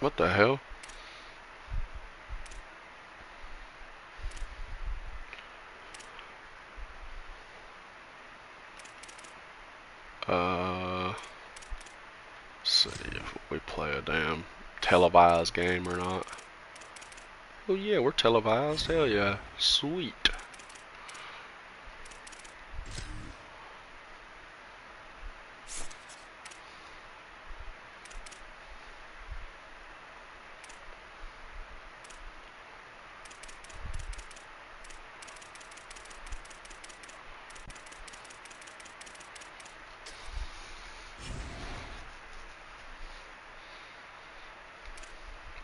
What the hell? See if we play a damn televised game or not. Oh yeah, we're televised. Hell yeah. Sweet.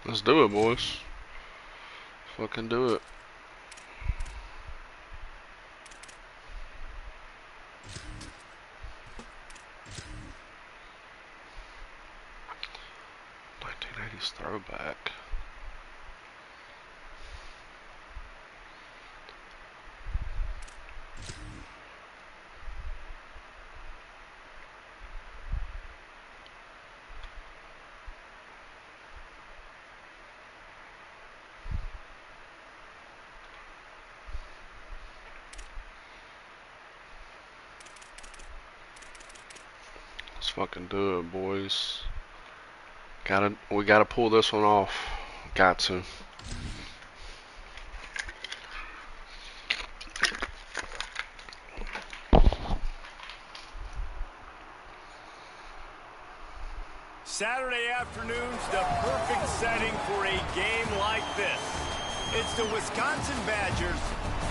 Let's do it, boys. Fucking do it. Throwback. Let's fucking do it, boys. We gotta pull this one off. Got to. Saturday afternoon's the perfect setting for a game like this. It's the Wisconsin Badgers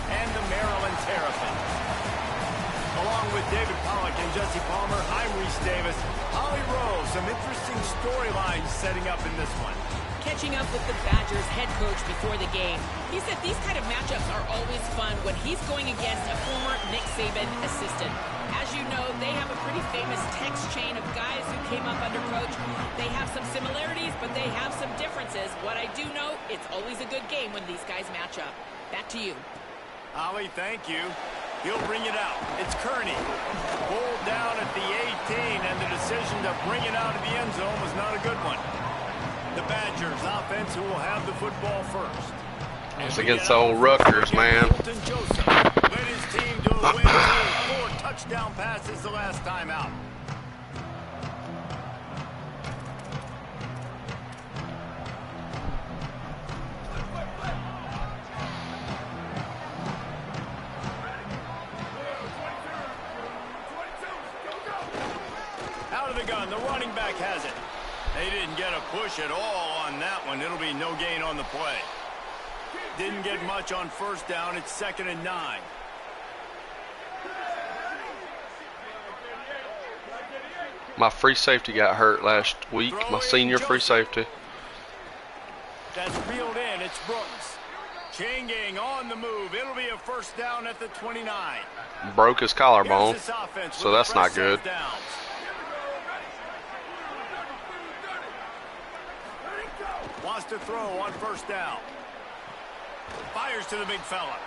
and the Maryland Terrapins. Along with David Pollack and Jesse Palmer, I'm Reese Davis. Holly Rose, some interesting storylines setting up in this one. Catching up with the Badgers head coach before the game, he said these kind of matchups are always fun when he's going against a former Nick Saban assistant. As you know, they have a pretty famous text chain of guys who came up under coach. They have some similarities, but they have some differences. What I do know, it's always a good game when these guys match up. Back to you. Holly, thank you. He'll bring it out. It's Kearney. Pulled down at the 18, and the decision to bring it out of the end zone was not a good one. The Badgers offense who will have the football first. It's against the old Rutgers, man. Joseph led his team to a win, 4 touchdown passes the last time out. Out of the gun, the running back has it. They didn't get a push at all on that one. It'll be no gain on the play. Didn't get much on first down. It's 2nd and 9. My free safety got hurt last week. My senior free safety. That's reeled in. It's Brooks. Chain gang on the move. It'll be a first down at the 29. Broke his collarbone, so that's not good. Wants to throw on first down. Fires to the big fella.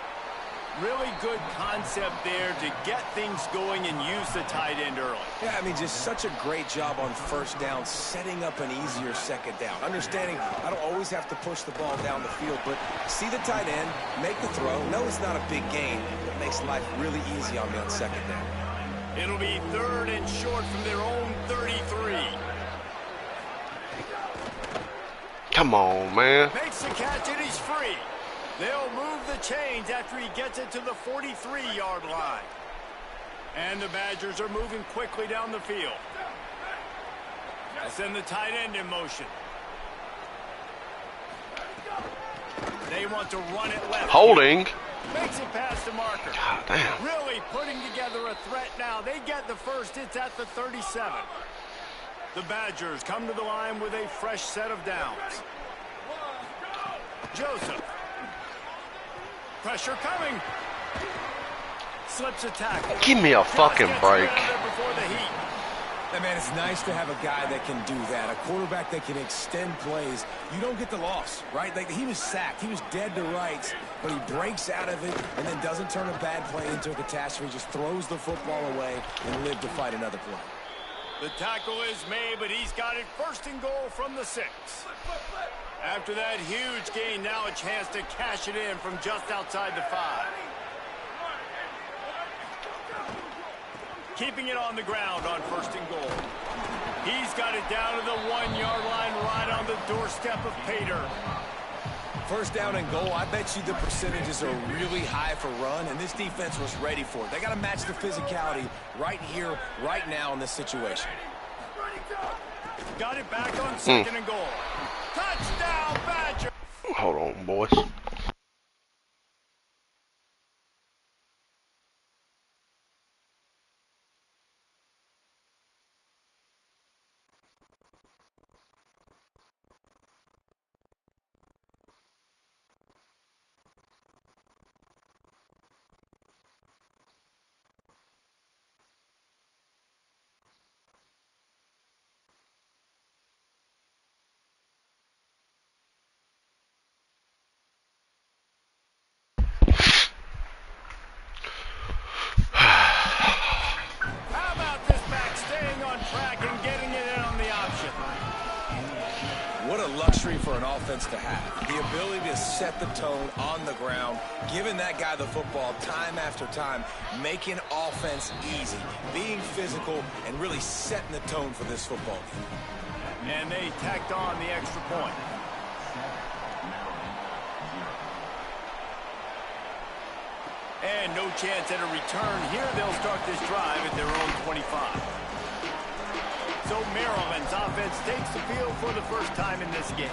Really good concept there to get things going and use the tight end early. Yeah, I mean, just such a great job on first down, setting up an easier second down. Understanding I don't always have to push the ball down the field, but see the tight end, make the throw. No, it's not a big gain, but it makes life really easy on me on second down. It'll be 3rd and short from their own 33. Come on, man. Makes the catch and he's free. They'll move the chains after he gets it to the 43-yard line. And the Badgers are moving quickly down the field. They'll send the tight end in motion. They want to run it left. Holding. Makes it past the marker. God damn. Really putting together a threat now. They get the first. It's at the 37. The Badgers come to the line with a fresh set of downs. Joseph. Pressure coming. Slips a tackle. Give me a fucking break. Hey, man, it's nice to have a guy that can do that, a quarterback that can extend plays. You don't get the loss, right? Like, he was sacked. He was dead to rights, but he breaks out of it and then doesn't turn a bad play into a catastrophe. Just throws the football away and lives to fight another play. The tackle is made, but he's got it first and goal from the 6. After that huge gain, now a chance to cash it in from just outside the 5. Keeping it on the ground on first and goal. He's got it down to the 1-yard line right on the doorstep of Pater. First down and goal, I bet you the percentages are really high for run, and this defense was ready for it. They got to match the physicality right here, right now in this situation. Got it back on second and goal. Touchdown, Badger! Hold on, boys. How about this back staying on track and getting it in on the option? What a luxury for an offense to have. The ability to set the tone on the ground, giving that guy the football time after time, making offense easy, being physical, and really setting the tone for this football game. And they tacked on the extra point. And no chance at a return here. They'll start this drive at their own 25. So Maryland's offense takes the field for the first time in this game.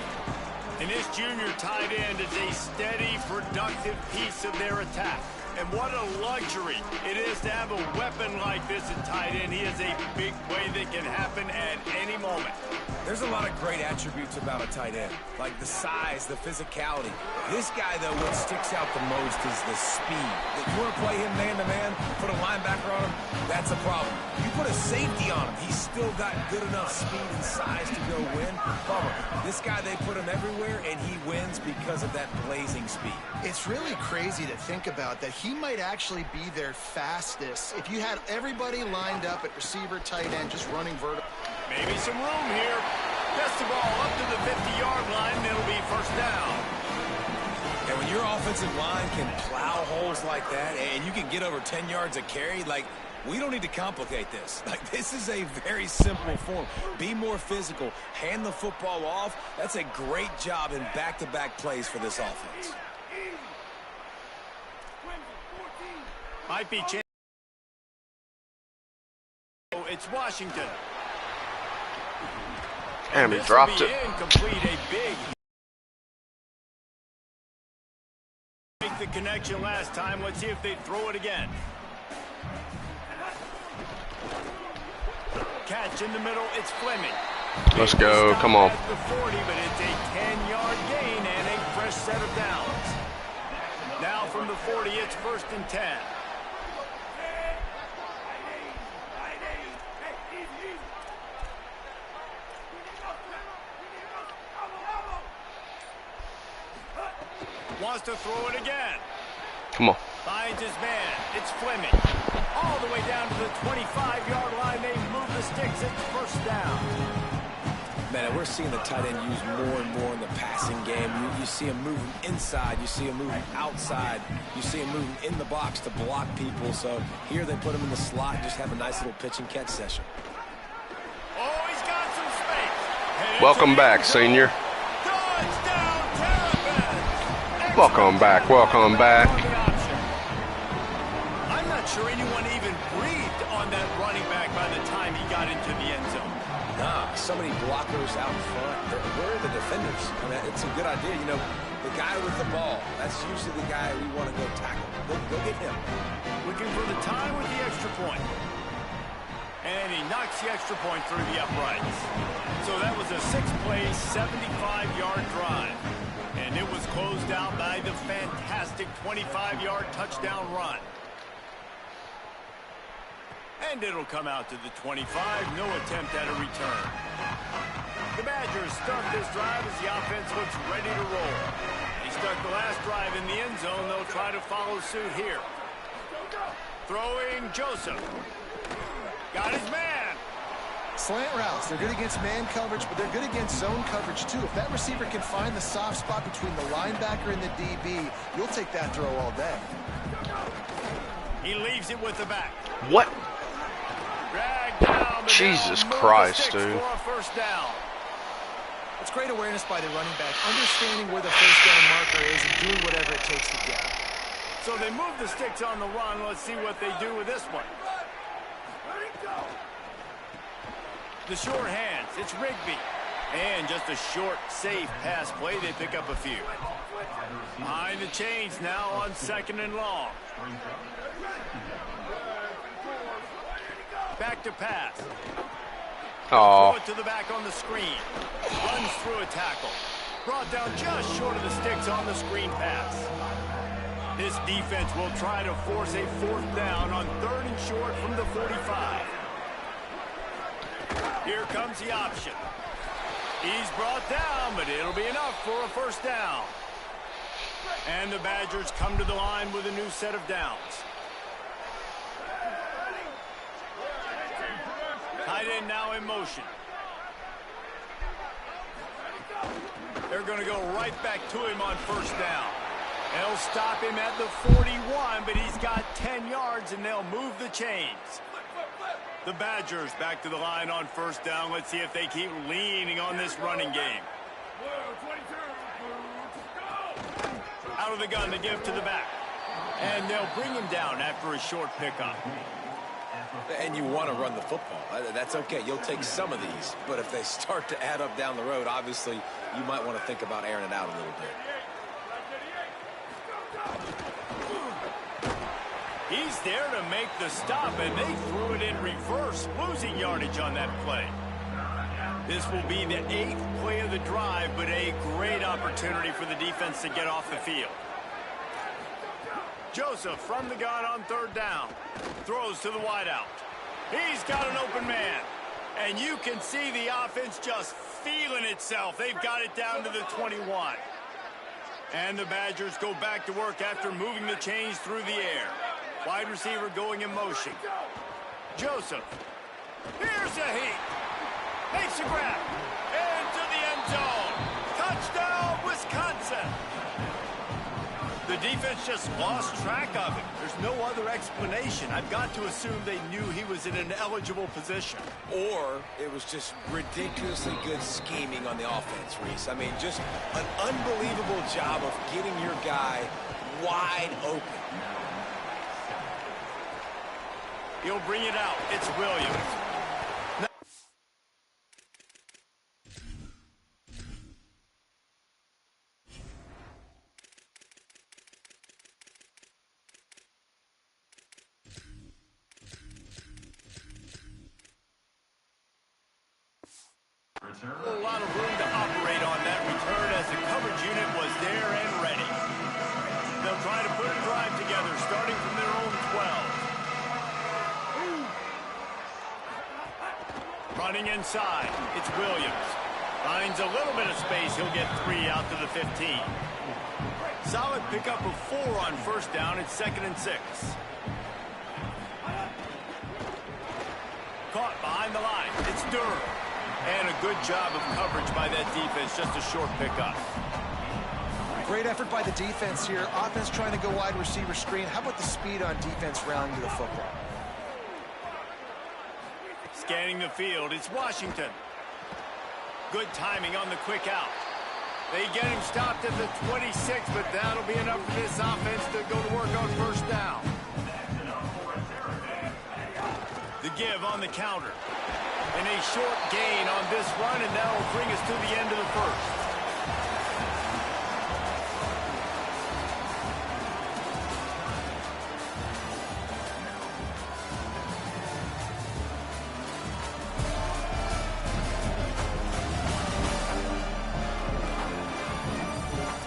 And this junior tight end is a steady, productive piece of their attack. And what a luxury it is to have a weapon like this at tight end. He has a big play that can happen at any moment. There's a lot of great attributes about a tight end, like the size, the physicality. This guy, though, what sticks out the most is the speed. If you want to play him man-to-man, put a linebacker on him, that's a problem. You put a safety on him, he's still got good enough speed and size to go win. Bummer. This guy, they put him everywhere, and he wins because of that blazing speed. It's really crazy to think about that he might actually be their fastest if you had everybody lined up at receiver, tight end, just running vertical. Maybe some room here. Gets the ball up to the 50-yard line, and it'll be first down. And when your offensive line can plow holes like that, and you can get over 10 yards a carry, like, we don't need to complicate this. Like, this is a very simple form. Be more physical. Hand the football off. That's a great job in back-to-back plays for this offense. Might be chance. It's Washington. And he dropped it. Incomplete, a big. Make the connection last time. Let's see if they throw it again. Catch in the middle. It's Fleming. Let's go. Come on. At the 40, but it's a 10-yard gain and a fresh set of downs. Now from the 40, it's first and 10. Wants to throw it again. Come on. Finds his man. It's Fleming. All the way down to the 25-yard line. They move the sticks. It's first down. Man, we're seeing the tight end used more and more in the passing game. You see him moving inside. You see him moving outside. You see him moving in the box to block people. So here they put him in the slot and just have a nice little pitch and catch session. Oh, he's got some space. Welcome back, senior. Touchdown, Terrapins. Welcome back. Welcome back. I'm not sure anyone even breathed on that running back by the time he got into the end zone. Nah, so many blockers out front. Where are the defenders? I mean, it's a good idea. You know, the guy with the ball, that's usually the guy we want to go tackle. Go get him. Looking for the time with the extra point. And he knocks the extra point through the uprights. So that was a 6-play, 75-yard drive. And it was closed out by the fantastic 25-yard touchdown run. And it'll come out to the 25. No attempt at a return. The Badgers start this drive as the offense looks ready to roll. They start the last drive in the end zone. They'll try to follow suit here. Throwing Joseph. Got his man. Slant routes, they're good against man coverage, but they're good against zone coverage too. If that receiver can find the soft spot between the linebacker and the DB, you'll take that throw all day. He leaves it with the back. What? Drag down, Jesus Christ, dude. For a first down. It's great awareness by the running back, understanding where the first down marker is and doing whatever it takes to get it. So they move the sticks on the run. Let's see what they do with this one. The short hands, it's Rigby. And just a short, safe pass play. They pick up a few. Behind the chains now on 2nd and long. Back to pass. Oh. Throw it to the back on the screen. Runs through a tackle. Brought down just short of the sticks on the screen pass. This defense will try to force a 4th down on 3rd and short from the 45. Here comes the option. He's brought down, but it'll be enough for a first down. And the Badgers come to the line with a new set of downs. Tight end now in motion. They're going to go right back to him on first down. They'll stop him at the 41, but he's got 10 yards, and they'll move the chains. The Badgers back to the line on first down. Let's see if they keep leaning on this running game. Out of the gun to give to the back. And they'll bring him down after a short pickup. And you want to run the football. That's okay. You'll take some of these. But if they start to add up down the road, obviously, you might want to think about airing it out a little bit. He's there to make the stop, and they threw it in reverse, losing yardage on that play. This will be the 8th play of the drive, but a great opportunity for the defense to get off the field. Joseph from the gun on 3rd down. Throws to the wideout. He's got an open man. And you can see the offense just feeling itself. They've got it down to the 21. And the Badgers go back to work after moving the chains through the air. Wide receiver going in motion. Joseph. Here's a heat. Makes a grab. Into the end zone. Touchdown, Wisconsin. The defense just lost track of him. There's no other explanation. I've got to assume they knew he was in an eligible position. Or it was just ridiculously good scheming on the offense, Reese. I mean, just an unbelievable job of getting your guy wide open. He'll bring it out. It's Williams. A lot of room to operate on that return as the coverage unit was there and ready. They'll try to put a drive together starting from their own 12. Running inside, it's Williams. Finds a little bit of space, he'll get 3 out to the 15. Solid pickup of 4 on first down, it's 2nd and 6. Caught behind the line, it's Durham. And a good job of coverage by that defense, just a short pickup. Great effort by the defense here. Offense trying to go wide receiver screen. How about the speed on defense rounding to the football? Scanning the field, it's Washington. Good timing on the quick out. They get him stopped at the 26, but that'll be enough for this offense to go to work on first down. The give on the counter. And a short gain on this run, and that will bring us to the end of the first.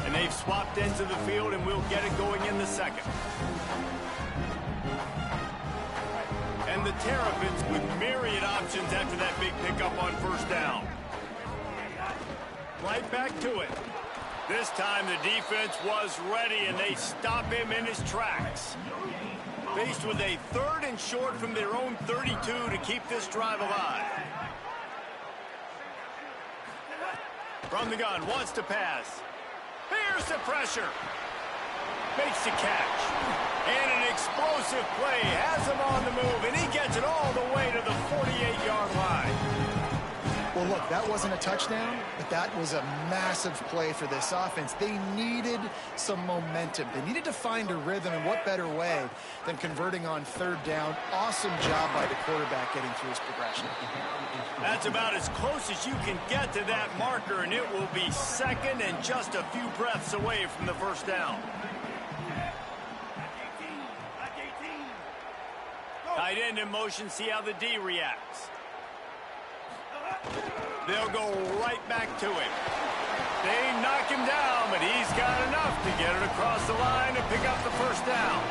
And they've swapped ends of the field, and we'll get it going in the second. And the Terrapins with myriad options after that big pickup on first down. Right back to it. This time the defense was ready, and they stop him in his tracks. Faced with a 3rd and short from their own 32 to keep this drive alive. From the gun, wants to pass. Here's the pressure. Makes the catch. And an explosive play has him on the move, and he gets it all the way to the 48-yard line. Well, look, that wasn't a touchdown, but that was a massive play for this offense. They needed some momentum. They needed to find a rhythm, and what better way than converting on third down. Awesome job by the quarterback getting through his progression. That's about as close as you can get to that marker, and it will be second and just a few breaths away from the first down. Tight end in motion, see how the D reacts. They'll go right back to him. They knock him down, but he's got enough to get it across the line and pick up the first down.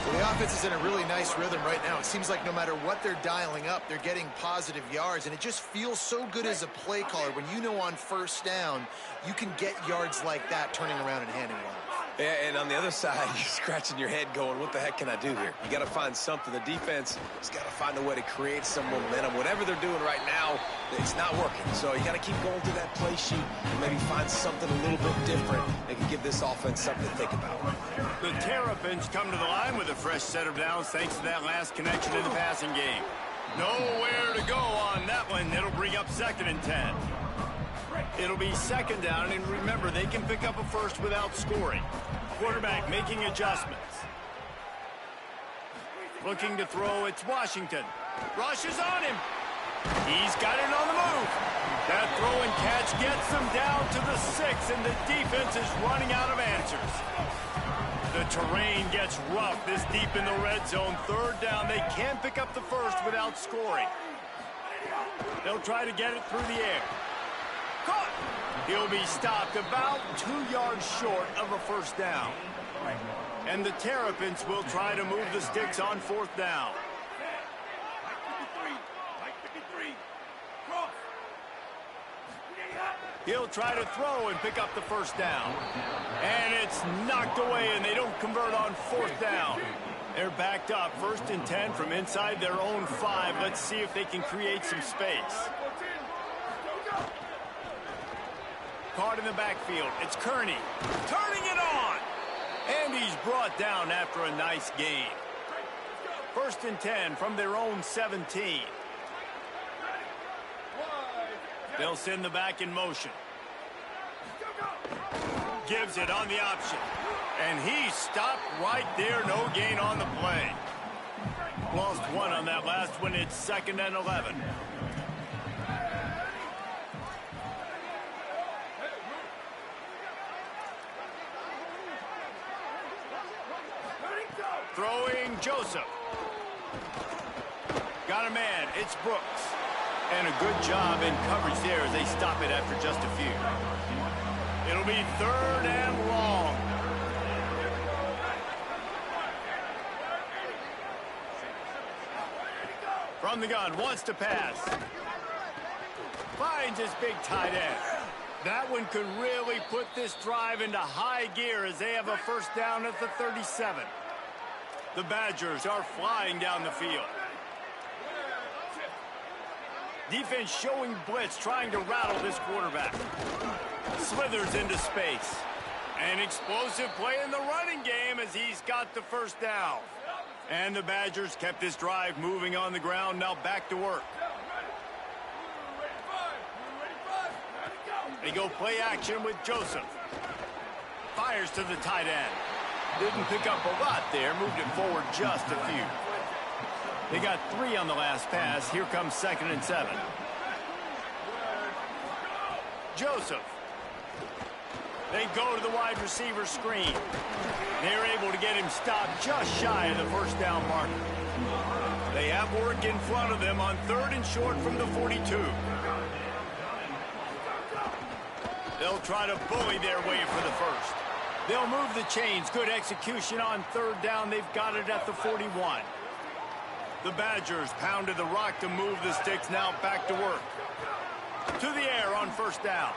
So the offense is in a really nice rhythm right now. It seems like no matter what they're dialing up, they're getting positive yards, and it just feels so good as a play caller when you know on first down you can get yards like that turning around and handing it off. Yeah, and on the other side, you're scratching your head going, what the heck can I do here? You got to find something. The defense has got to find a way to create some momentum. Whatever they're doing right now, it's not working. So you got to keep going through that play sheet and maybe find something a little bit different that can give this offense something to think about. The Terrapins come to the line with a fresh set of downs thanks to that last connection in the passing game. Nowhere to go on that one. It'll bring up 2nd and 10. It'll be 2nd down, and remember, they can pick up a first without scoring. Quarterback making adjustments. Looking to throw, it's Washington. Rushes on him. He's got it on the move. That throw and catch gets them down to the 6, and the defense is running out of answers. The terrain gets rough this deep in the red zone. 3rd down, they can't pick up the first without scoring. They'll try to get it through the air. Caught. He'll be stopped about 2 yards short of a first down. And the Terrapins will try to move the sticks on 4th down. He'll try to throw and pick up the first down. And it's knocked away, and they don't convert on 4th down. They're backed up, 1st and 10 from inside their own 5. Let's see if they can create some space. Caught in the backfield. It's Kearney. Turning it on. And he's brought down after a nice gain. 1st and 10 from their own 17. They'll send the back in motion. Gives it on the option. And he stopped right there. No gain on the play. Lost 1 on that last one. It's 2nd and 11. Throwing Joseph. Got a man. It's Brooks. And a good job in coverage there as they stop it after just a few. It'll be 3rd and long. From the gun, wants to pass. Finds his big tight end. That one could really put this drive into high gear as they have a first down at the 37. The Badgers are flying down the field. Defense showing blitz, trying to rattle this quarterback. Slithers into space. An explosive play in the running game as he's got the first down. And the Badgers kept this drive moving on the ground, now back to work. They go play action with Joseph. Fires to the tight end. Didn't pick up a lot there, moved it forward just a few. They got 3 on the last pass. Here comes 2nd and 7. Joseph. They go to the wide receiver screen. They're able to get him stopped just shy of the first down marker. They have work in front of them on 3rd and short from the 42. They'll try to bully their way for the first. They'll move the chains. Good execution on 3rd down. They've got it at the 41. The Badgers pounded the rock to move the sticks, now back to work. To the air on first down.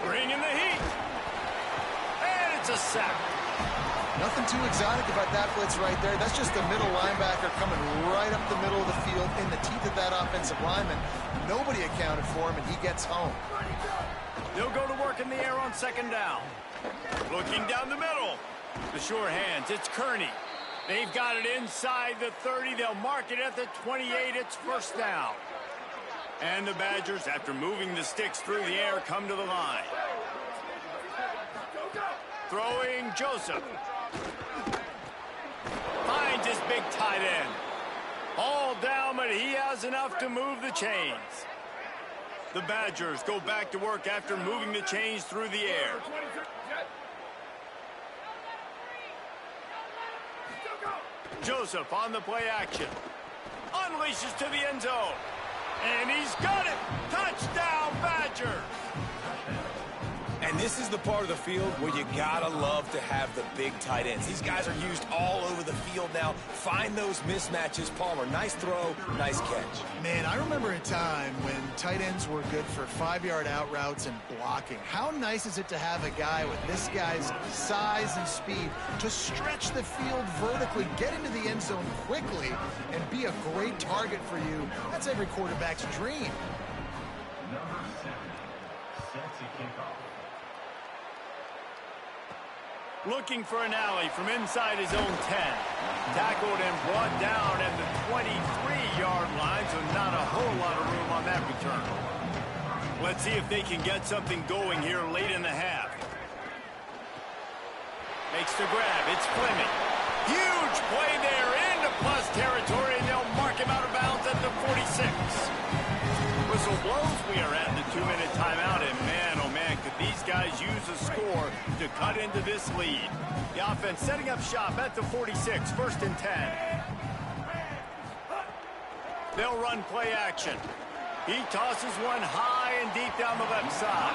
Bringing the heat. And it's a sack. Nothing too exotic about that blitz right there. That's just a middle linebacker coming right up the middle of the field in the teeth of that offensive lineman. Nobody accounted for him, and he gets home. They'll go to work in the air on second down. Looking down the middle. The sure hands, it's Kearney. They've got it inside the 30. They'll mark it at the 28. It's first down. And the Badgers, after moving the sticks through the air, come to the line. Throwing Joseph. Finds his big tight end. All down, but he has enough to move the chains. The Badgers go back to work after moving the chains through the air. Joseph on the play action. Unleashes to the end zone. And he's got it. Touchdown, Badgers. And this is the part of the field where you gotta love to have the big tight ends. These guys are used all over the field now. Find those mismatches. Palmer, nice throw, nice catch. Man, I remember a time when tight ends were good for 5-yard out routes and blocking. How nice is it to have a guy with this guy's size and speed to stretch the field vertically, get into the end zone quickly, and be a great target for you? That's every quarterback's dream. Number 7 sets a kickoff. Looking for an alley from inside his own 10. Tackled and brought down at the 23-yard line, so not a whole lot of room on that return. Let's see if they can get something going here late in the half. Makes the grab. It's Fleming. Huge play there into plus territory, and they'll mark him out of bounds at the 46. Whistle blows. We are at the 2-minute timeout, and man, oh man, could these guys use a score to cut into this lead. The offense setting up shop at the 46, first and 10. They'll run play action. He tosses one high and deep down the left side.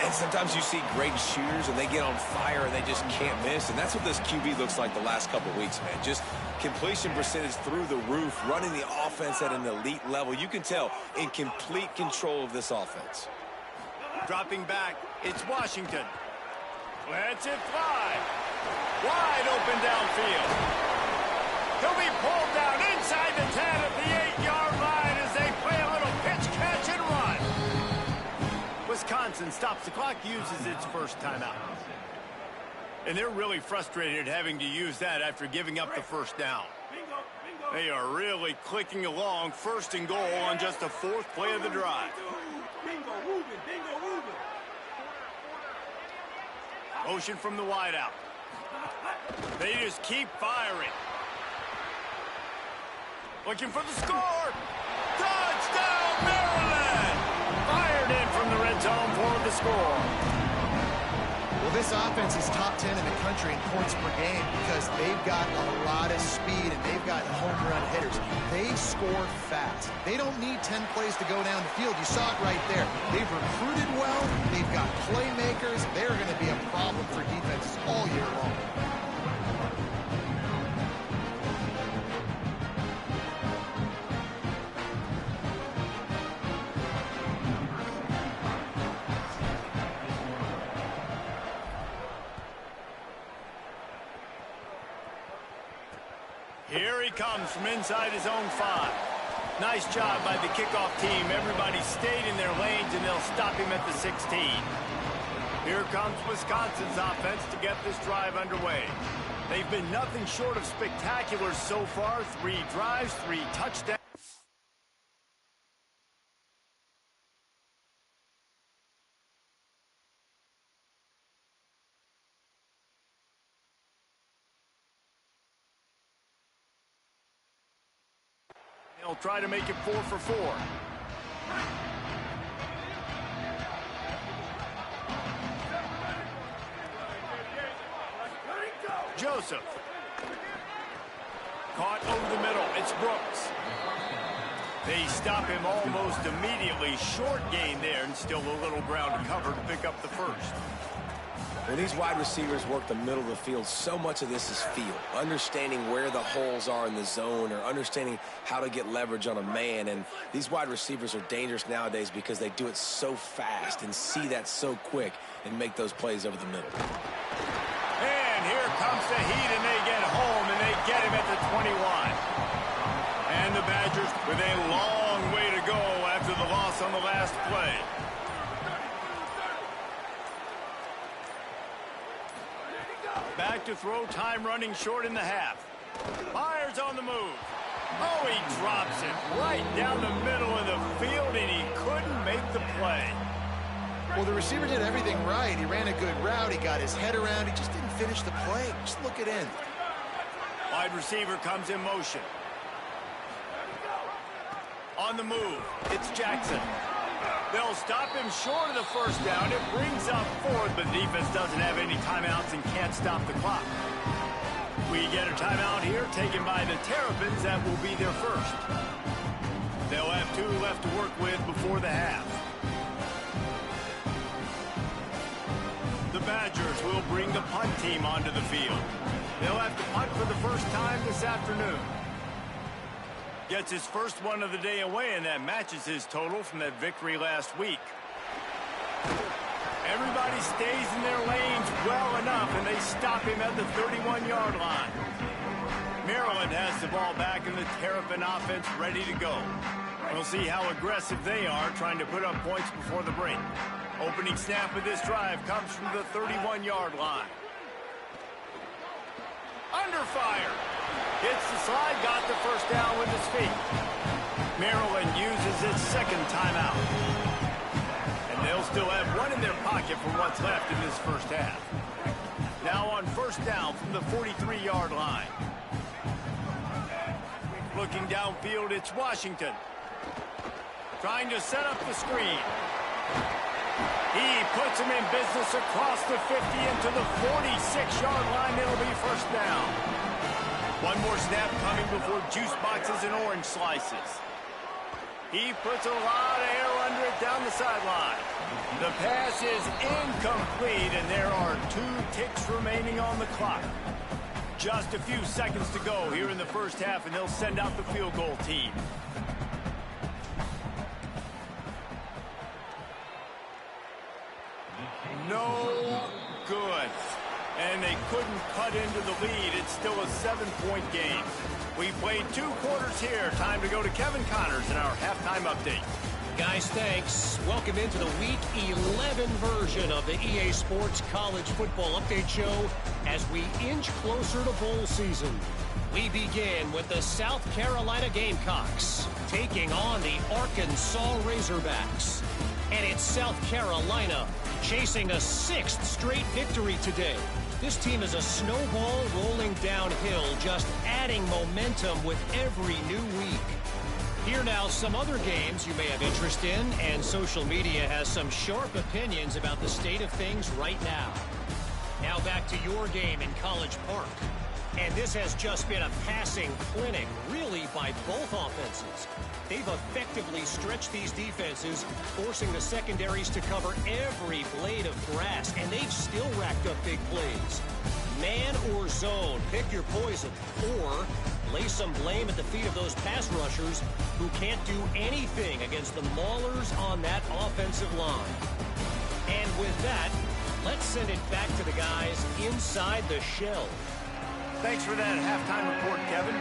And sometimes you see great shooters and they get on fire and they just can't miss. And that's what this QB looks like the last couple weeks, man. Just completion percentage through the roof, running the offense at an elite level. You can tell in complete control of this offense. Dropping back, it's Washington. Lets it fly. Wide open downfield. He'll be pulled down inside the 10 at the 8-yard line as they play a little pitch, catch, and run. Wisconsin stops the clock, uses its first timeout. And they're really frustrated having to use that after giving up the first down. They are really clicking along, first and goal on just the 4th play of the drive. Motion from the wideout. They just keep firing. Looking for the score. Touchdown, Maryland! Fired in from the red zone for the score. Well, this offense is top 10 in the country in points per game because they've got a lot of speed and they've got home run hitters. They score fast. They don't need 10 plays to go down the field. You saw it right there. They've recruited well. They've got playmakers. They're going to be a problem for defenses all year long. Here he comes from inside his own 5. Nice job by the kickoff team. Everybody stayed in their lanes, and they'll stop him at the 16. Here comes Wisconsin's offense to get this drive underway. They've been nothing short of spectacular so far. 3 drives, 3 touchdowns. They'll try to make it 4 for 4. Joseph. Caught over the middle. It's Brooks. They stop him almost immediately. Short gain there, and still a little ground to cover to pick up the first. When these wide receivers work the middle of the field, so much of this is feel. Understanding where the holes are in the zone or understanding how to get leverage on a man. And these wide receivers are dangerous nowadays because they do it so fast and see that so quick and make those plays over the middle. And And here comes the heat, and they get home, and they get him at the 21. And the Badgers with a long way to go after the loss on the last play. Back to throw, time running short in the half. Fires on the move. Oh, he drops it right down the middle of the field, and he couldn't make the play. Well, the receiver did everything right. He ran a good route. He got his head around. He just didn't finish the play. Just look it in. Wide receiver comes in motion. On the move, it's Jackson. They'll stop him short of the first down. It brings up fourth, but defense doesn't have any timeouts and can't stop the clock. We get a timeout here taken by the Terrapins. That will be their first. They'll have 2 left to work with before the half. The Badgers will bring the punt team onto the field. They'll have to punt for the first time this afternoon. Gets his first one of the day away, and that matches his total from that victory last week. Everybody stays in their lanes well enough, and they stop him at the 31-yard line. Maryland has the ball back, and the Terrapin offense ready to go. We'll see how aggressive they are trying to put up points before the break. Opening snap of this drive comes from the 31-yard line. Under fire. Hits the slide, got the first down with his feet. Maryland uses its second timeout. And they'll still have one in their pocket for what's left in this first half. Now on first down from the 43-yard line. Looking downfield, it's Washington. Trying to set up the screen. He puts him in business across the 50 into the 46-yard line. It'll be first down. One more snap coming before juice boxes and orange slices. He puts a lot of air under it down the sideline. The pass is incomplete, and there are 2 ticks remaining on the clock. Just a few seconds to go here in the first half, and they'll send out the field goal team. No good. And they couldn't cut into the lead. It's still a 7-point game. We played 2 quarters here. Time to go to Kevin Connors in our halftime update. Guys, thanks. Welcome into the Week 11 version of the EA Sports College Football Update Show as we inch closer to bowl season. We begin with the South Carolina Gamecocks taking on the Arkansas Razorbacks. And it's South Carolina chasing a 6th straight victory today. This team is a snowball rolling downhill, just adding momentum with every new week. Here now some other games you may have interest in, and social media has some sharp opinions about the state of things right now. Now back to your game in College Park. And this has just been a passing clinic, really, by both offenses. They've effectively stretched these defenses, forcing the secondaries to cover every blade of grass, and they've still racked up big plays. Man or zone, pick your poison, or lay some blame at the feet of those pass rushers who can't do anything against the maulers on that offensive line. And with that, let's send it back to the guys inside the shell. Thanks for that halftime report, Kevin.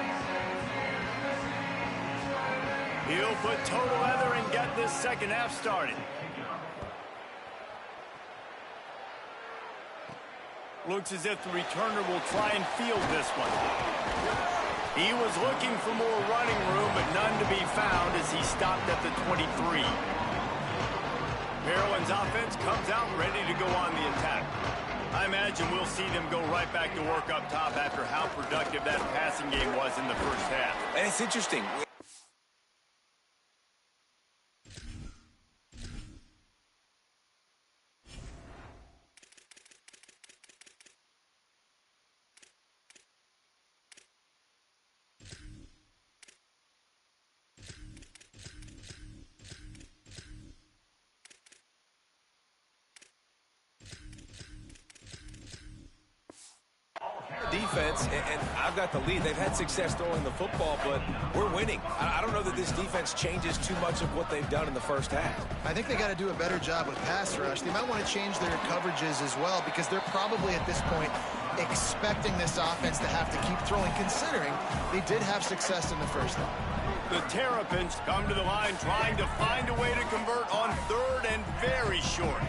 He'll put total leather and get this second half started. Looks as if the returner will try and field this one. He was looking for more running room, but none to be found as he stopped at the 23. Maryland's offense comes out ready to go on the attack. I imagine we'll see them go right back to work up top after how productive that passing game was in the first half. And it's interesting. Defense, and I've got the lead. They've had success throwing the football, but we're winning. I don't know that this defense changes too much of what they've done in the first half. I think they got to do a better job with pass rush. They might want to change their coverages as well, because they're probably at this point expecting this offense to have to keep throwing, considering they did have success in the first half. The Terrapins come to the line trying to find a way to convert on third and very short.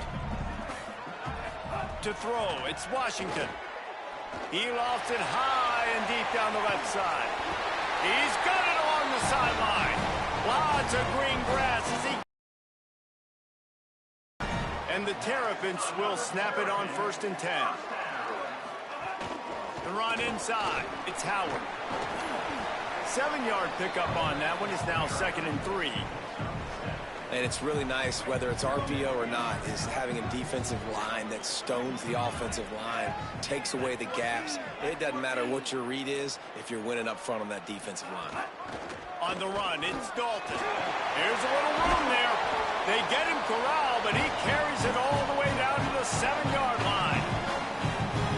To throw, it's Washington. He lofts it high and deep down the left side. He's got it along the sideline. Lots of green grass as he... And the Terrapins will snap it on 1st and 10. The run inside. It's Howard. 7-yard pickup on that one is now 2nd and 3. And it's really nice, whether it's RPO or not, is having a defensive line that stones the offensive line, takes away the gaps. It doesn't matter what your read is if you're winning up front on that defensive line. On the run, it's Dalton. Here's a little room there. They get him corralled, but he carries it all the way down to the 7-yard line.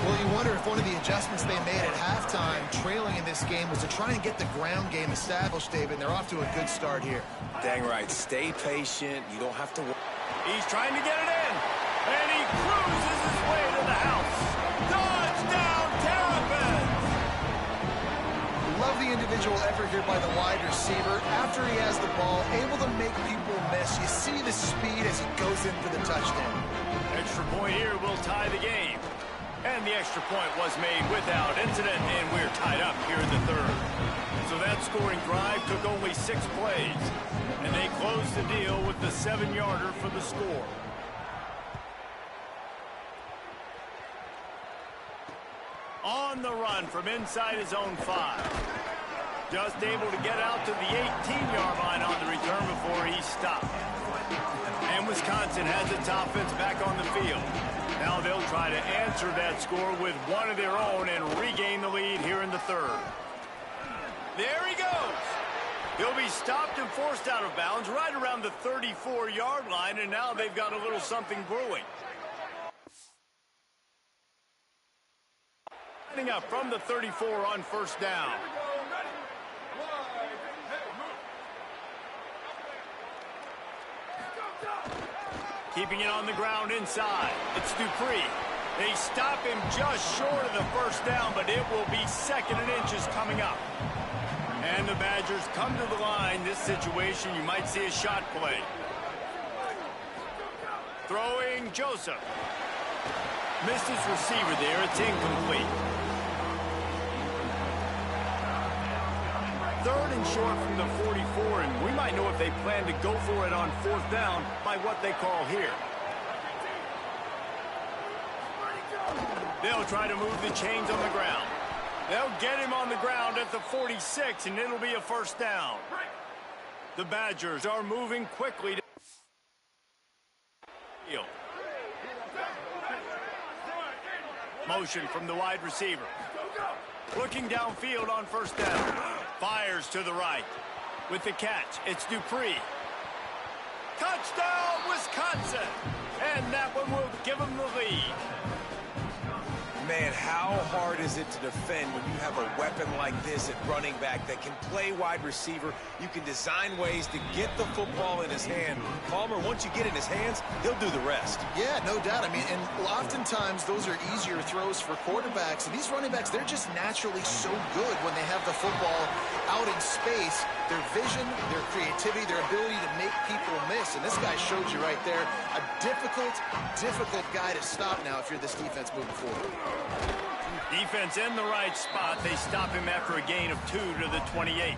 Well, you wonder if one of the adjustments they made at halftime, trailing in this game, was to try and get the ground game established, David. And they're off to a good start here. Dang right. Stay patient. You don't have to... He's trying to get it in. And he cruises his way to the house. Touchdown, Terrapins! Love the individual effort here by the wide receiver. After he has the ball, able to make people miss. You see the speed as he goes in for the touchdown. Extra point here will tie the game. And the extra point was made without incident, and we're tied up here in the third. So that scoring drive took only 6 plays, and they closed the deal with the 7-yarder for the score. On the run from inside his own 5. Just able to get out to the 18-yard line on the return before he stopped. And Wisconsin has its offense back on the field. Now they'll try to answer that score with one of their own and regain the lead here in the third. There he goes. He'll be stopped and forced out of bounds right around the 34-yard line, and now they've got a little something brewing. Lining up from the 34 on 1st down. Keeping it on the ground inside. It's Dupree. They stop him just short of the 1st down, but it will be 2nd and inches coming up. And the Badgers come to the line. This situation, you might see a shot play. Throwing Joseph. Missed his receiver there. It's incomplete. 3rd and short from the 44, and we might know if they plan to go for it on 4th down by what they call here. They'll try to move the chains on the ground. They'll get him on the ground at the 46, and it'll be a 1st down. The Badgers are moving quickly to field. Motion from the wide receiver. Looking downfield on 1st down. Fires to the right. With the catch, it's Dupree. Touchdown, Wisconsin! And that one will give them the lead. Man, how hard is it to defend when you have a weapon like this at running back that can play wide receiver? You can design ways to get the football in his hand. Palmer, once you get it in his hands, he'll do the rest. Yeah, no doubt. I mean, and oftentimes those are easier throws for quarterbacks. And these running backs, they're just naturally so good when they have the football out in space. Their vision, their creativity, their ability to make people miss. And this guy showed you right there, a difficult guy to stop now if you're this defense moving forward. Defense in the right spot. They stop him after a gain of 2 to the 28.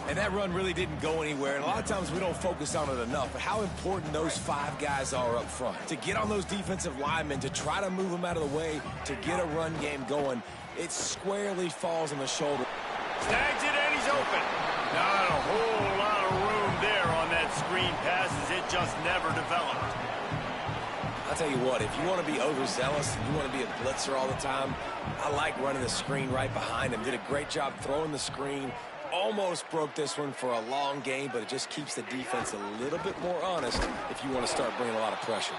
And that run really didn't go anywhere. And a lot of times we don't focus on it enough. But how important those 5 guys are up front. To get on those defensive linemen, to try to move them out of the way, to get a run game going, it squarely falls on the shoulder. Snags it and he's open. Not a whole lot of room there on that screen pass as it just never developed. I'll tell you what, if you want to be overzealous and you want to be a blitzer all the time, I like running the screen right behind him. Did a great job throwing the screen. Almost broke this one for a long game, but it just keeps the defense a little bit more honest if you want to start bringing a lot of pressure.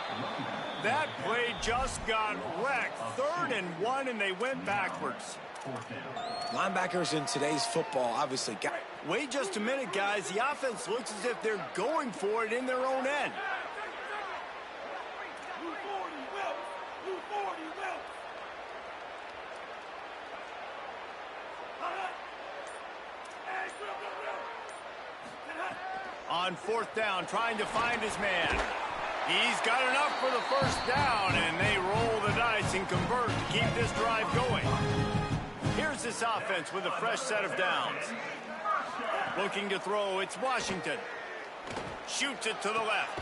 That play just got wrecked. 3rd and 1, and they went backwards. Linebackers in today's football obviously got... Wait just a minute, guys. The offense looks as if they're going for it in their own end. on 4th down, trying to find his man. He's got enough for the first down, and they roll the dice and convert to keep this drive going. Here's this offense with a fresh set of downs. Looking to throw, it's Washington. Shoots it to the left.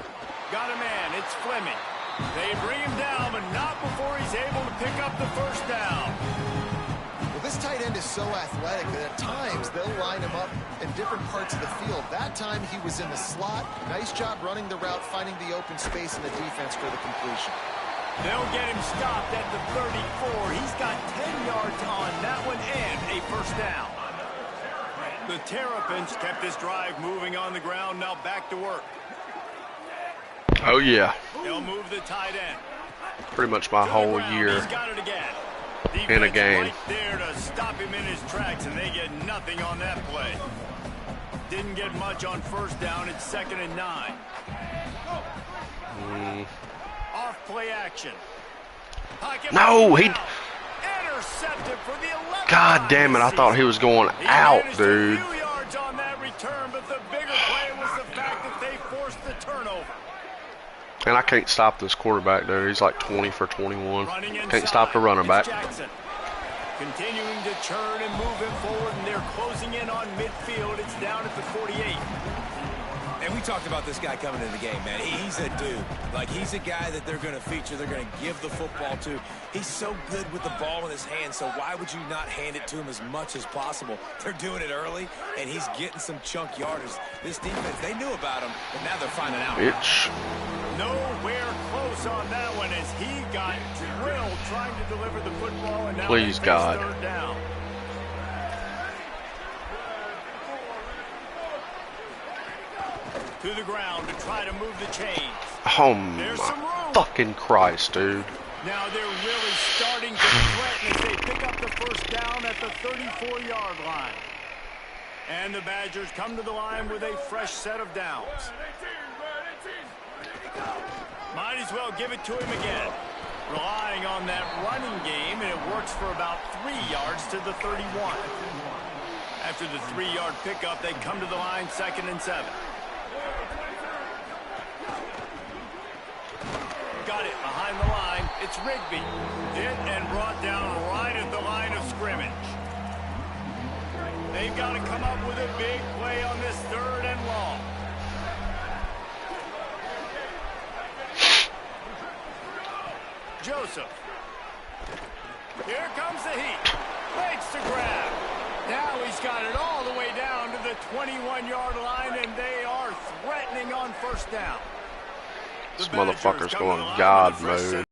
Got a man, it's Fleming. They bring him down, but not before he's able to pick up the first down. Well, this tight end is so athletic that at times they'll line him up in different parts of the field. That time he was in the slot. Nice job running the route, finding the open space in the defense for the completion. They'll get him stopped at the 34. He's got 10 yards on that one and a first down. The Terrapins kept this drive moving on the ground. Now back to work. Oh, yeah. They'll move the tight end. Pretty much my whole year He's got it again. in a game. Right there to stop him in his tracks, and they get nothing on that play. Didn't get much on first down. It's 2nd and 9. Off play action. No, he... Intercepted for the 11th God damn it, I thought he was going out, dude. A few yards on that return, but the bigger play was the fact that they forced the turnover. And I can't stop this quarterback, dude. He's like 20 for 21. Can't stop the running back. Jackson. Continuing to churn and move him forward, and they're closing in on midfield. It's down at the 48. And we talked about this guy coming into the game, man. He's a dude. Like, he's a guy that they're going to feature, they're going to give the football to. He's so good with the ball in his hand, so why would you not hand it to him as much as possible? They're doing it early, and he's getting some chunk yardage. This defense, they knew about him, but now they're finding out. Bitch. Nowhere close on that one as he got drilled trying to deliver the football. And now Please, God. 3rd down. To the ground to try to move the chains. Oh, my fucking Christ, dude. Now they're really starting to threaten as they pick up the first down at the 34-yard line. And the Badgers come to the line with a fresh set of downs. Might as well give it to him again. Relying on that running game, and it works for about 3 yards to the 31. After the 3-yard pickup, they come to the line 2nd and 7. Got it behind the line. It's Rigby. Hit and brought down right at the line of scrimmage. They've got to come up with a big play on this 3rd and long. Joseph. Here comes the heat. Makes the grab. Now he's got it all the way down to the 21-yard line, and they are threatening on first down. This motherfucker's going God mode.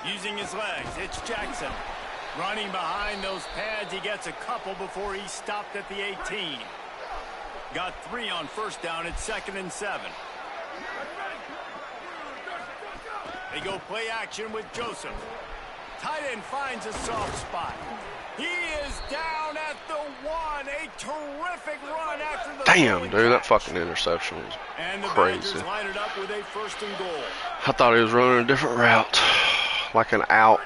Using his legs, it's Jackson. Running behind those pads, he gets a couple before he stopped at the 18. Got 3 on first down, it's 2nd and 7. They go play action with Joseph. Tight end finds a soft spot. He is down at the 1. A terrific run after the... Damn, dude, that fucking interception was crazy. Line it up with a 1st and goal. I thought he was running a different route. Like an out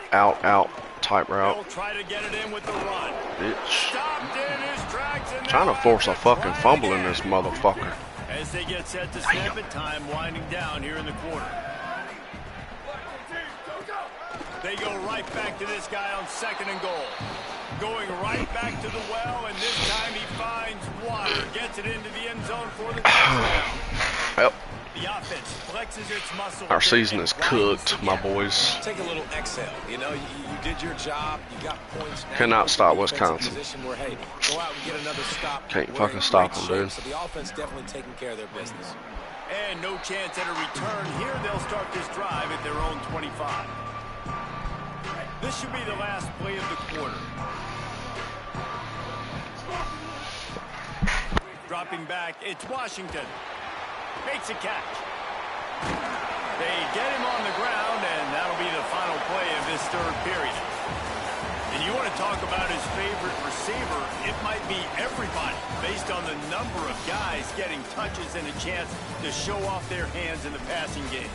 type route. They'll try to get it in with the run. Bitch. Stopped in his tracks, and Trying to force a fucking fumble in this motherfucker. As they get set to snap it, time winding down here in the quarter. They go right back to this guy on 2nd and goal. Going right back to the well, and this time he finds water. Gets it into the end zone for the touchdown. Well, The offense flexes its muscle. our season is cooked, my boys. Take a little exhale. You know, you did your job. You got points. Now Cannot stop you're in a Wisconsin. position where, hey, go out and get another stop. Can't We're fucking in stop great them, dude. shape, So the offense definitely taking care of their business. And no chance at a return. Here they'll start this drive at their own 25. This should be the last play of the quarter. Dropping back, it's Washington. Makes a catch. They get him on the ground, and that'll be the final play of this 3rd period. And you want to talk about his favorite receiver, it might be everybody, based on the number of guys getting touches and a chance to show off their hands in the passing game.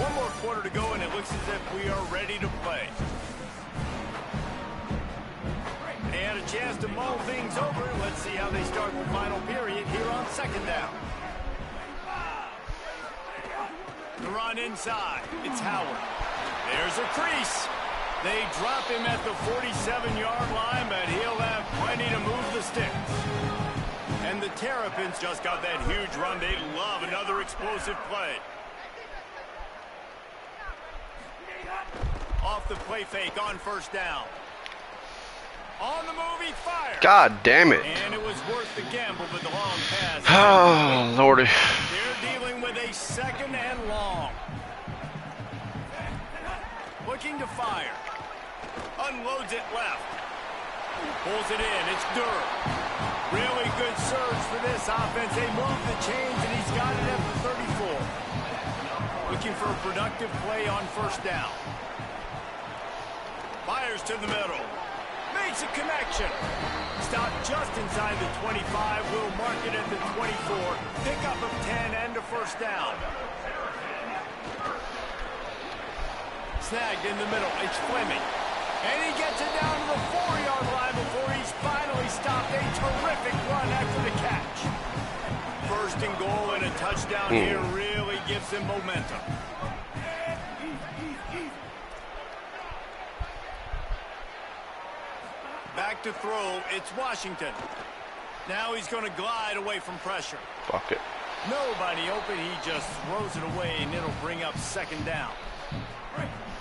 One more quarter to go, and it looks as if we are ready to play. They had a chance to mull things over. Let's see how they start the final period here on second down. The run inside. It's Howard. There's a crease. They drop him at the 47-yard line, but he'll have plenty to move the sticks. And the Terrapins just got that huge run. They love another explosive play. Off the play fake on first down. On the move, he fired. God damn it. And it was worth the gamble with the long pass. Oh, Lordy. They're dealing with a second and long. Looking to fire. Unloads it left. Pulls it in. It's Durr. Really good surge for this offense. They move the chains, and he's got it at the 34. Looking for a productive play on first down. Fires to the middle. Makes a connection. Stopped just inside the 25. Will mark it at the 24. Pickup of 10 and a first down. Snagged in the middle. It's Fleming. And he gets it down to the 4-yard line before he's finally stopped. A terrific run after the catch. First and goal and a touchdown here really gives him momentum. Back to throw. It's Washington. Now he's going to glide away from pressure. Fuck it. Nobody open. He just throws it away, and it'll bring up second down.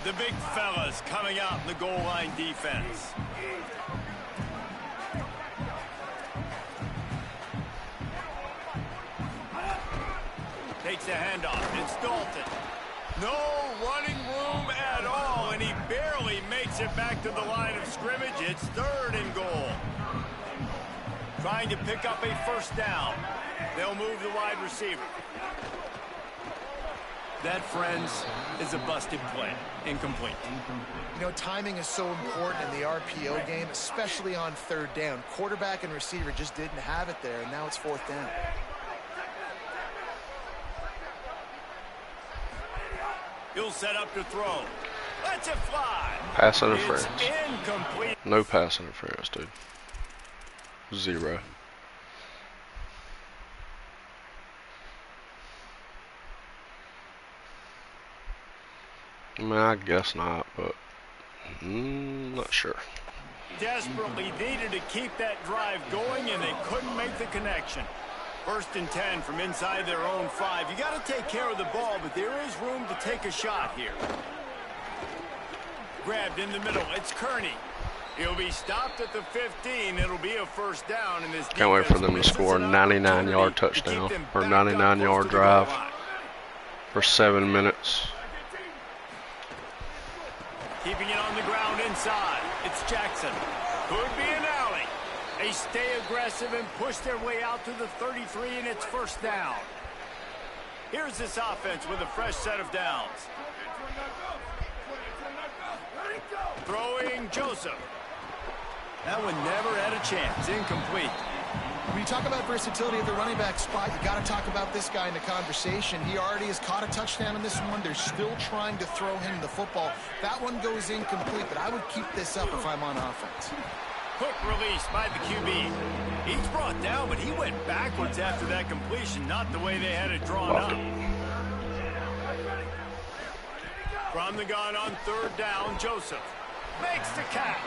The big fellas coming out in the goal line defense. Takes a handoff. It's Dalton. No running room at all, and he barely makes it back to the line of scrimmage. It's third and goal. Trying to pick up a first down. They'll move the wide receiver. That, friends, is a busted play. Incomplete. You know, timing is so important in the RPO game, especially on third down. Quarterback and receiver just didn't have it there, and now it's fourth down. He'll set up to throw. Let's it fly. Pass interference. It's incomplete. No pass interference, dude. 0. I mean, I guess not, but not sure. Desperately needed to keep that drive going, and they couldn't make the connection. First and 10 from inside their own 5. You got to take care of the ball, but there is room to take a shot here. Grabbed in the middle. It's Kearney. He'll be stopped at the 15. It'll be a first down in this. Can't wait for them to score a 99-yard touchdown or 99-yard drive for 7 minutes. Keeping it on the ground inside. It's Jackson. Could be an alley. They stay aggressive and push their way out to the 33, and it's first down. Here's this offense with a fresh set of downs. Throwing Joseph. That one never had a chance. Incomplete. When you talk about versatility at the running back spot, you got to talk about this guy in the conversation. He already has caught a touchdown in this one. They're still trying to throw him the football. That one goes incomplete, but I would keep this up if I'm on offense. Quick release by the QB. He's brought down, but he went backwards after that completion, not the way they had it drawn up. From the gun on third down, Joseph makes the catch.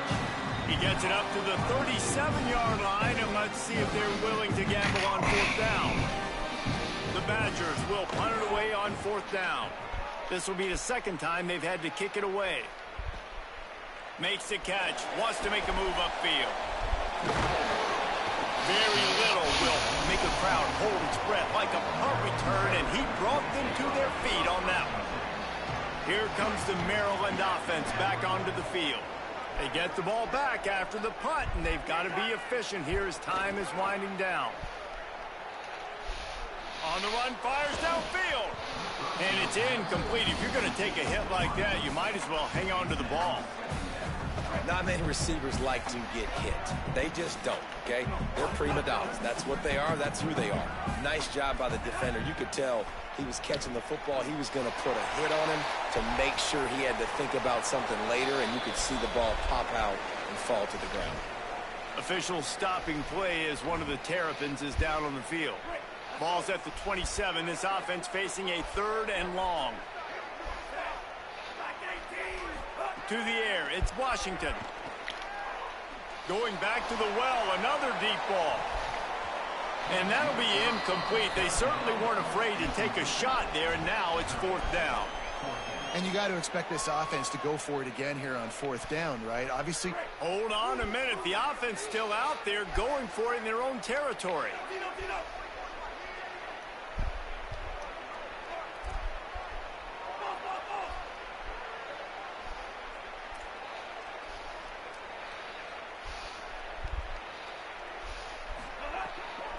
He gets it up to the 37-yard line, and let's see if they're willing to gamble on fourth down. The Badgers will punt it away on fourth down. This will be the second time they've had to kick it away. Makes the catch, wants to make a move upfield. Very little will make a crowd hold its breath like a punt return, and he brought them to their feet on that one. Here comes the Maryland offense back onto the field. They get the ball back after the punt, and they've got to be efficient here as time is winding down. On the run, fires downfield. And it's incomplete. If you're going to take a hit like that, you might as well hang on to the ball. Not many receivers like to get hit. They just don't, okay? They're prima donnas. That's what they are. That's who they are. Nice job by the defender. You could tell he was catching the football. He was going to put a hit on him to make sure he had to think about something later, and you could see the ball pop out and fall to the ground. Official stopping play as one of the Terrapins is down on the field. Ball's at the 27. This offense facing a 3rd and long. To the air, it's Washington. Going back to the well, another deep ball. And that'll be incomplete. They certainly weren't afraid to take a shot there, and now it's 4th down. And you got to expect this offense to go for it again here on 4th down, right? Obviously. Hold on a minute. The offense still out there going for it in their own territory.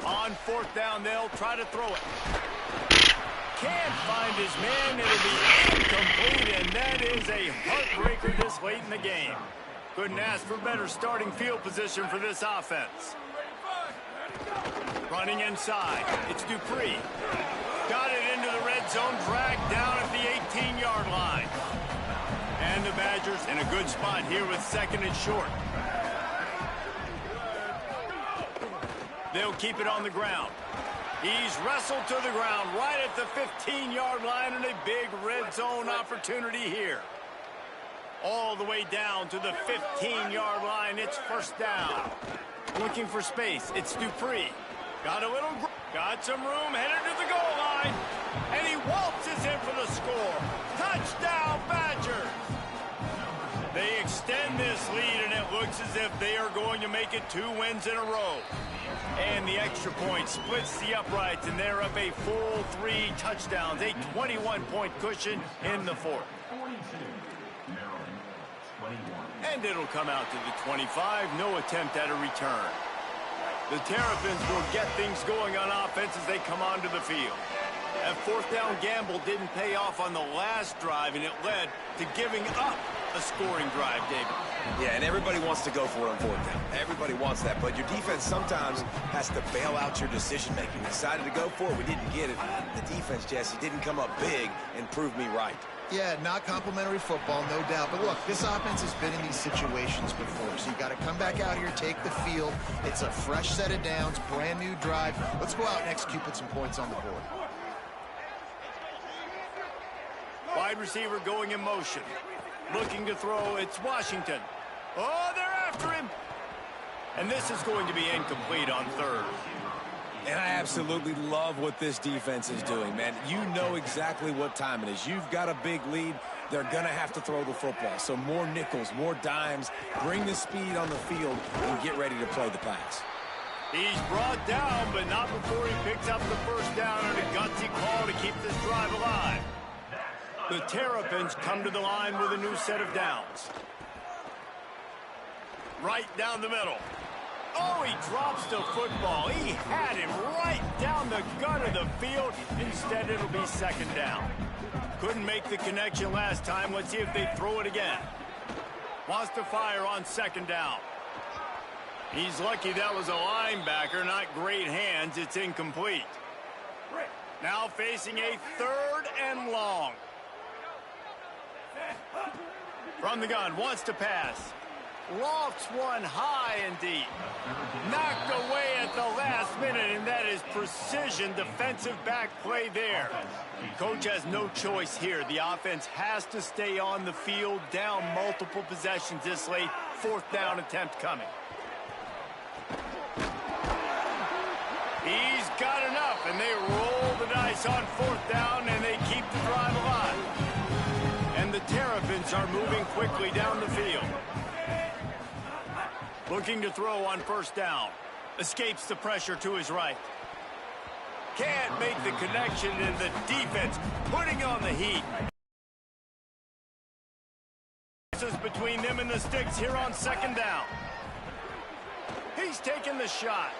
On 4th down, they'll try to throw it. Can't find his man. It'll be incomplete, and that is a heartbreaker this late in the game. Couldn't ask for better starting field position for this offense. Running inside. It's Dupree. Got it into the red zone, dragged down at the 18-yard line. And the Badgers in a good spot here with 2nd and short. They'll keep it on the ground. He's wrestled to the ground right at the 15-yard line, and a big red zone opportunity here. All the way down to the 15-yard line. It's 1st down. Looking for space. It's Dupree. Got some room, headed to the goal line. And he waltzes in for the score. Touchdown, Badgers. They extend this lead, and it looks as if they are going to make it 2 wins in a row. And the extra point splits the uprights, and they're up a full 3 touchdowns, a 21-point cushion in the 4th. And it'll come out to the 25, no attempt at a return. The Terrapins will get things going on offense as they come onto the field. That 4th down gamble didn't pay off on the last drive, and it led to giving up a scoring drive, David. Yeah, and everybody wants to go for it on 4th down. Everybody wants that, but your defense sometimes has to bail out your decision-making. We decided to go for it. We didn't get it. The defense, Jesse, didn't come up big and prove me right. Yeah, not complimentary football, no doubt. But look, this offense has been in these situations before, so you got to come back out here, take the field. It's a fresh set of downs, brand new drive. Let's go out and execute, put some points on the board. Wide receiver going in motion. Looking to throw, it's Washington. Oh, they're after him. And this is going to be incomplete on 3rd. And I absolutely love what this defense is doing, man. You know exactly what time it is. You've got a big lead. They're going to have to throw the football. So more nickels, more dimes. Bring the speed on the field and get ready to play the pass. He's brought down, but not before he picks up the 1st down and a gutsy call to keep this drive alive. The Terrapins come to the line with a new set of downs. Right down the middle. Oh, he drops the football. He had him right down the gut of the field. Instead, it'll be 2nd down. Couldn't make the connection last time. Let's see if they throw it again. Wants to fire on 2nd down. He's lucky that was a linebacker, not great hands. It's incomplete. Now facing a 3rd and long. From the gun, wants to pass. Lofts one high and deep. Knocked away at the last minute, and that is precision defensive back play there. Coach has no choice here. The offense has to stay on the field, down multiple possessions this late. 4th down attempt coming. He's got enough, and they roll the dice on 4th down, and they keep the drive alive. And the Terrapins are moving quickly down the field. Looking to throw on 1st down. Escapes the pressure to his right. Can't make the connection, and the defense putting on the heat. This is between them and the sticks here on 2nd down. He's taking the shot.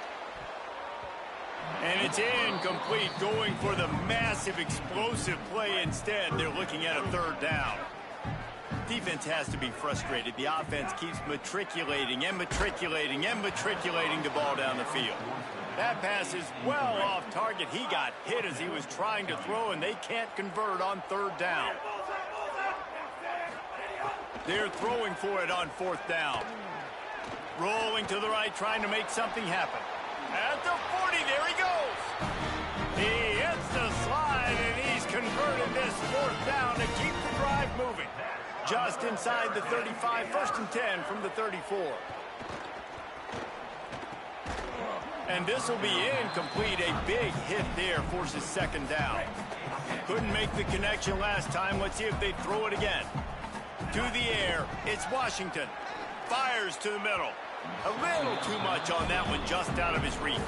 And it's incomplete, going for the massive explosive play instead. They're looking at a 3rd down. Defense has to be frustrated. The offense keeps matriculating and matriculating and matriculating the ball down the field. That pass is well off target. He got hit as he was trying to throw, and they can't convert on third down. They're throwing for it on fourth down. Rolling to the right, trying to make something happen. At the 40, there he goes. He hits the slide, and he's converted this fourth down to keep the drive moving. Just inside the 35, 1st and 10 from the 34. And this will be incomplete. A big hit there forces 2nd down. Couldn't make the connection last time. Let's see if they throw it again. To the air, it's Washington. Fires to the middle. A little too much on that one, just out of his reach.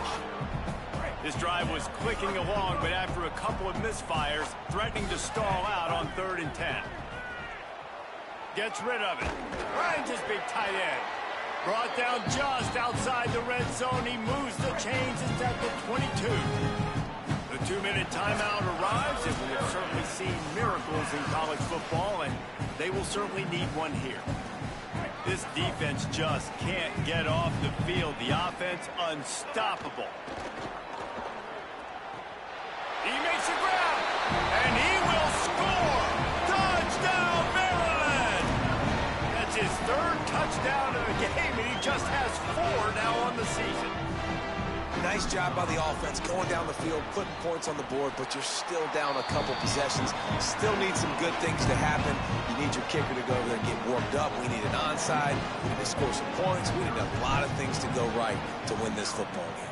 This drive was clicking along, but after a couple of misfires, threatening to stall out on 3rd and 10. Gets rid of it. Finds his big tight end. Brought down just outside the red zone. He moves the chains. It's at the 22. The 2-minute timeout arrives, and we have certainly seen miracles in college football, and they will certainly need one here. This defense just can't get off the field. The offense unstoppable. He makes the grab, and he will score. Touchdown, Maryland! That's his 3rd touchdown of the game, and he just has 4 now on the season. Nice job by the offense going down the field, putting points on the board, but you're still down a couple possessions. Still need some good things to happen. You need your kicker to go over there and get warmed up. We need an onside. We need to score some points. We need a lot of things to go right to win this football game.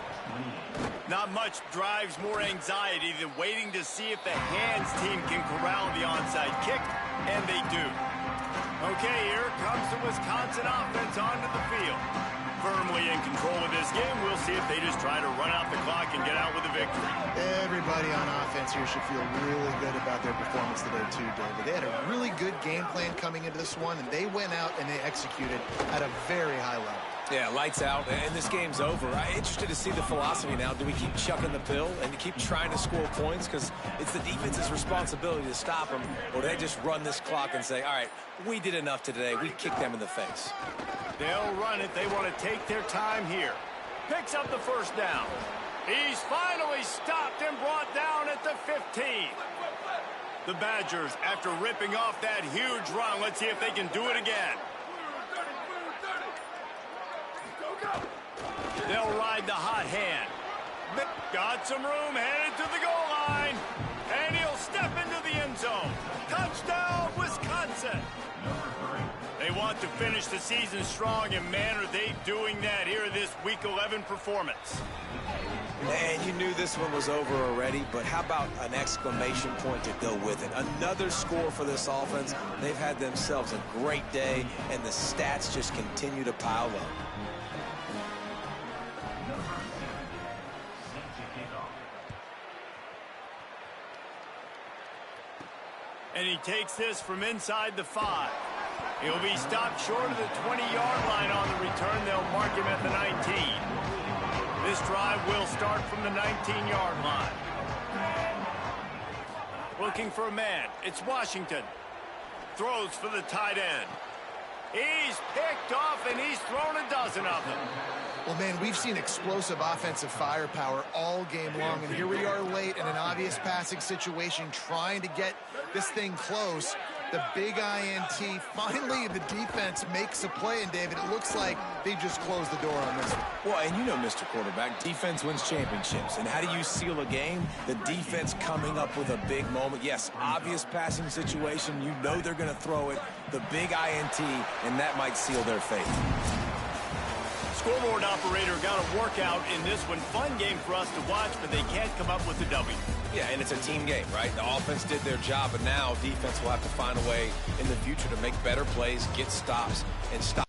Not much drives more anxiety than waiting to see if the hands team can corral the onside kick, and they do. Okay, here comes the Wisconsin offense onto the field. Firmly in control of this game. We'll see if they just try to run out the clock and get out with a victory. Everybody on offense here should feel really good about their performance today too, David. They had a really good game plan coming into this one, and they went out and they executed at a very high level. Yeah, lights out, and this game's over. I'm interested to see the philosophy now. Do we keep chucking the pill and keep trying to score points? Because it's the defense's responsibility to stop them, or do they just run this clock and say, all right, we did enough today. We kicked them in the face. They'll run it. They want to take their time here. Picks up the 1st down. He's finally stopped and brought down at the 15. The Badgers, after ripping off that huge run, let's see if they can do it again. They'll ride the hot hand. Got some room, headed to the goal line. And he'll step into the end zone. Touchdown, Wisconsin. They want to finish the season strong, and man, are they doing that here in this Week 11 performance. And you knew this one was over already, but how about an exclamation point to go with it? Another score for this offense. They've had themselves a great day, and the stats just continue to pile up. And he takes this from inside the 5. He'll be stopped short of the 20-yard line on the return. They'll mark him at the 19. This drive will start from the 19-yard line. Looking for a man. It's Washington. Throws for the tight end. He's picked off, and he's thrown a dozen of them. Well, man, we've seen explosive offensive firepower all game long, and here we are late in an obvious passing situation trying to get this thing close. The big INT, finally the defense makes a play, and David, it looks like they just closed the door on this one. Well, and you know, Mr. Quarterback, defense wins championships. And how do you seal a game? The defense coming up with a big moment. Yes, obvious passing situation. You know they're going to throw it. The big INT, and that might seal their fate. Scoreboard operator got a workout in this one. Fun game for us to watch, but they can't come up with the W. Yeah, and it's a team game, right? The offense did their job, but now defense will have to find a way in the future to make better plays, get stops, and stop.